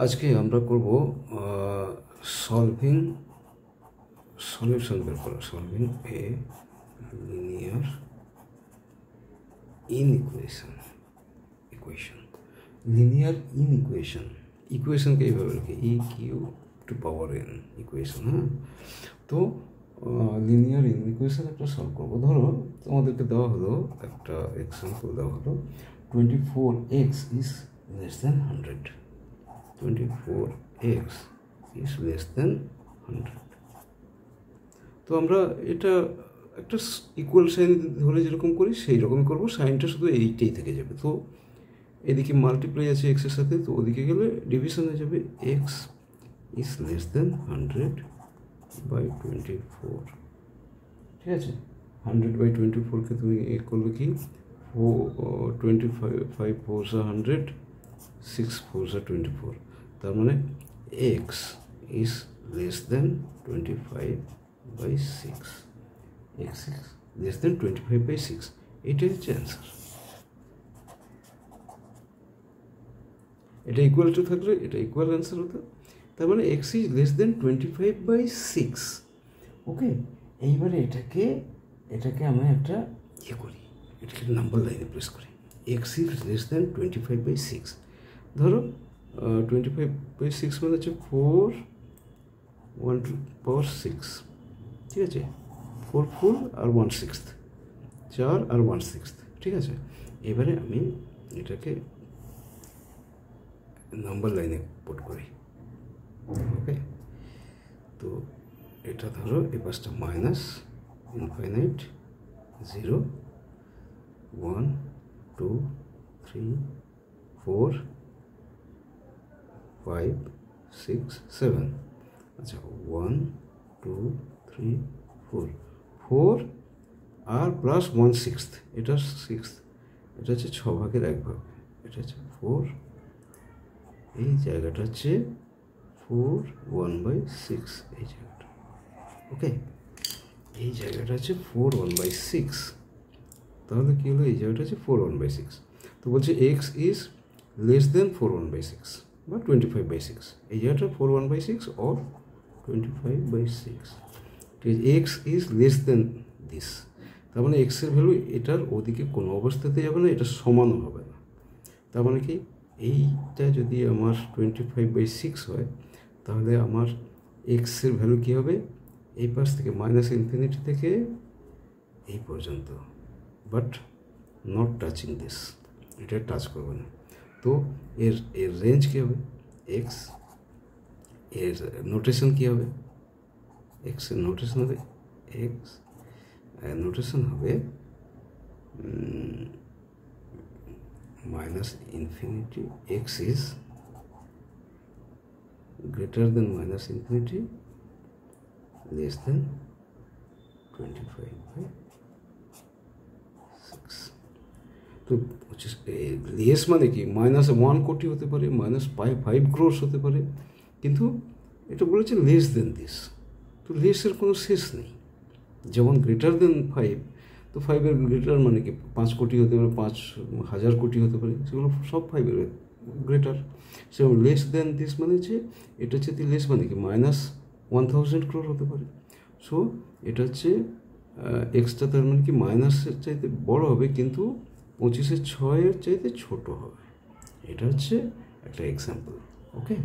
আজকে আমরা করব সলিউশন বের করা, solving a linear equation linear ইকুয়েশনকে এইভাবে লিখি e³ ইকুয়েশন। হ্যাঁ, তো লিনিয়ার ইকুয়েশন একটা সলভ করবো। ধরো তোমাদেরকে দেওয়া হলো একটা এক্সাম্পল, দেওয়া হলো 24x is less than 100, 24x is less than 100। তো আমরা এটা একটা ইকুয়াল সাইন ধরে যেরকম করি সেই রকমই করবো, সাইনটা শুধু এইটাই থেকে যাবে। তো এদিকে মাল্টিপ্লাই আছে এক্সের সাথে, তো ওদিকে গেলে ডিভিশন হয়ে যাবে এক্স ইজ লেস দেন 100/24। ঠিক আছে, 100/24কে তুমি করবে কি 25 4 100, 6 4 24, তার মানে x is less than 25/6, x is less than 25/6। এটাই হচ্ছে অ্যান্সার। এটা ইকুয়াল টু থাকলে এটা ইকুয়াল অ্যান্সার হতো, তার মানে এক্স ইজ লেস দেন 25/6। ওকে, এইবারে এটাকে আমরা একটা করি, এটাকে নাম্বার লাইনে প্রেস করি। X is less than 25/6। ধরো 25/6 মানে হচ্ছে 4 1/6। ঠিক আছে, 4 ফুল আর 1/6, 4 আর 1/6। ঠিক আছে, এবারে আমি এটাকে নাম্বার লাইনে পুট করি। ওকে, তো এটা ধরো এই পাশটা মাইনাস ইনফাইনাইট 0 1 2 3 4 5 6 7। আচ্ছা 1 2 3 4 আর প্লাস 1/6, এটা 6, এটা হচ্ছে 6 ভাগের 1 ভাগ, এটা হচ্ছে 4, এই জায়গাটা হচ্ছে 4 1/6 এই জায়গাটা। ওকে, এই জায়গাটা হচ্ছে 4 1/6, তাহলে কী হলো, এই জায়গাটা হচ্ছে 4 1/6। তো বলছে এক্স ইজ লেস দেন 4 1/6 বা 25/6, এই জায়গাটা 4 1/6 অর 25/6। ঠিক আছে, x is less than this, তার মানে এক্সের ভ্যালু এটার ওদিকে কোনো অবস্থাতে যাবে না, এটা সমানও হবে না। তার মানে কি, এইটা যদি আমার 25/6 হয়, তাহলে আমার এক্সের ভ্যালু কী হবে, এই পাশ থেকে -∞ থেকে এই পর্যন্ত, বাট নট টাচিং দিস, এটা টাচ করবে না। তো এর রেঞ্জ কী হবে, এক্স এর নোটেশন কী হবে, এক্সের নোটেশন হবে এক্স নোটেশন হবে -∞, x is greater than -∞, less than 25/6। তো লেস মানে কি, -1 কোটি হতে পারে, -5 ক্রোর্স হতে পারে, কিন্তু এটা বলেছে লেস দেন দিস। তো লেসের কোনো শেষ নেই, যেমন গ্রেটার দেন 5, তো 5-এর গ্রেটার মানে কি 5 কোটি হতে পারে, 5,000 কোটি হতে পারে, সেগুলো সব 5-এর গ্রেটার। সেরকম লেস দেন দিস মানে হচ্ছে, এটা হচ্ছে লেস মানে কি -1000 ক্রোর হতে পারে। সো এটা হচ্ছে এক্সট্রা, তার মানে কি মাইনাসের চাইতে বড় হবে, কিন্তু 25/6 চাইতে ছোট হবে। এটা হচ্ছে একটা এক্সাম্পল। ওকে,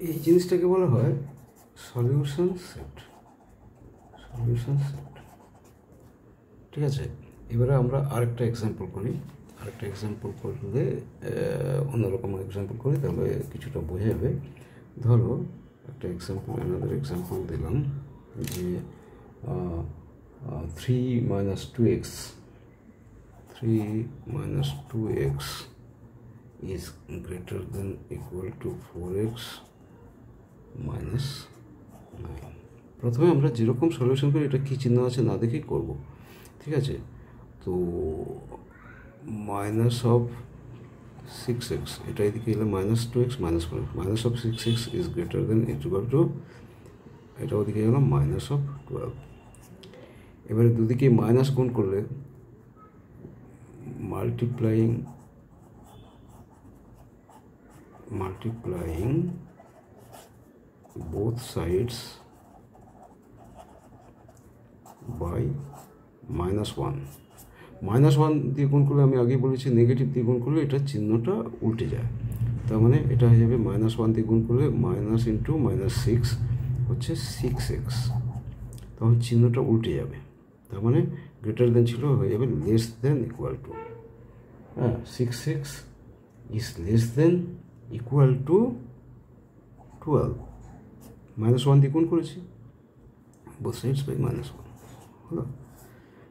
এই জিনিসটাকে বলা হয় সলিউশন সেট। ঠিক আছে, এবারে আমরা আরেকটা এক্সাম্পল করি। আরেকটা এক্সাম্পল করলে অন্যরকম এক্সাম্পল করি, তাহলে কিছুটা বোঝা যাবে। ধরো একটা এক্সাম্পল, অ্যানাদার এক্সাম্পল দিলাম যে 3 - 2x is greater than equal to 4x -9। প্রথমে আমরা যেরকম সলিউশন করি, এটা কী চিহ্ন আছে না দেখেই করব। ঠিক আছে, তো -6x, এটা এদিকে এলে -2x -4, -6x is greater than equal to, এটা ওদিকে গেলাম -12। এবারে দুদিকে মাইনাস গুণ করলে multiplying multiplying both sides by -1 -1 দিয়ে গুণ করলে আমি আগেই বলেছি নেগেটিভ দিয়ে গুণ করলে এটা চিহ্নটা উল্টে যায়, তার মানে এটা হয়ে যাবে -1 দিয়ে গুণ করলে মাইনাস ইন্টু -6 হচ্ছে 6x, তখন চিহ্নটা উল্টে যাবে, তার মানে গ্রেটার দেন ছিল হয়ে যাবে লেস দেন ইকুয়াল টু, হ্যাঁ 6x is less than equal to 12, -1 দিয়ে গুণ করেছি both sides by -1 হলো,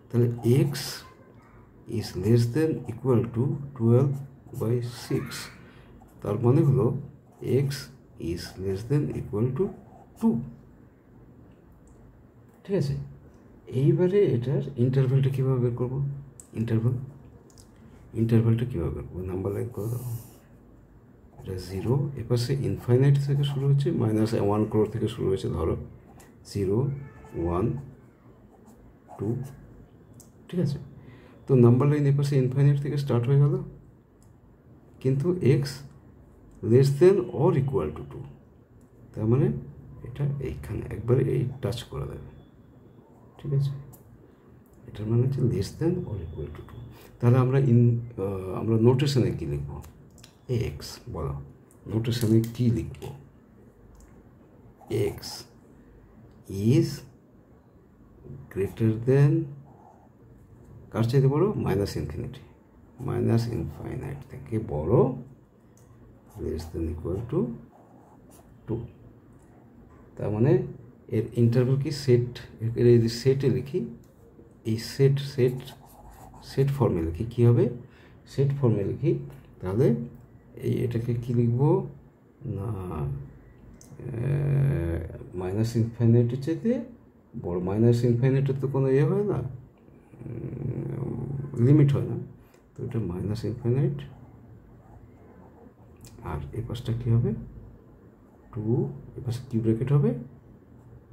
তাহলে x is less than equal to 12/6, তার মানে হলো x is less than equal to 2। ঠিক আছে, এইবারে এটার ইন্টারভ্যালটা কীভাবে বের করবো? ইন্টারভ্যালটা কীভাবে বের করবো? নাম্বার লাইন করে দাও, এটা 0, এপাশে ইনফাইনাইট থেকে শুরু হচ্ছে, -1 ক্রোর থেকে শুরু হয়েছে, ধরো 0 1 2, ঠিক আছে, তো নাম্বার লাইন এপাশে ইনফাইনাইট থেকে স্টার্ট হয়ে গেল, কিন্তু x less than or equal to 2, তার মানে এটা এইখানে একবারে এই টাচ করে দেবে, ঠিক আছে, এটার মানে হচ্ছে less than or equal to 2। তাহলে আমরা নোটেশনে কী লিখব? এক্স, বলো নোটেশনে কী লিখব? এক্স ইজ গ্রেটার দেন, কার চাইতে বড়? -ইনফাইনাইট থেকে বড়, লেস দেন ইকুয়াল টু 2, তার মানে এর ইন্টারভ্যাল কি সেট, এর যদি সেটে লিখি, এই সেট ফর্মে লিখি, কী হবে? সেট ফর্মে লিখি, তাহলে এটাকে কি লিখব না, -ইনফাইনাইটের চাইতে বড়, -ইনফাইনাইটের তো কোনো ইয়ে হয় না, লিমিট হয় না, তো এটা -ইনফাইনাইট, আর এই পাশটা কী হবে? 2, এই পাশে কি ব্র্যাকেট হবে?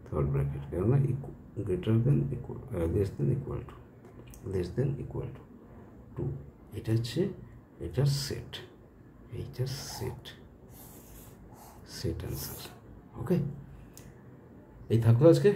থার্ড ব্র্যাকেট, কেননা greater than equal, less than equal to 2, এটা হচ্ছে এটার সেট, এইটার সেট অ্যান্সার। ওকে, এই থাকলো আজকে।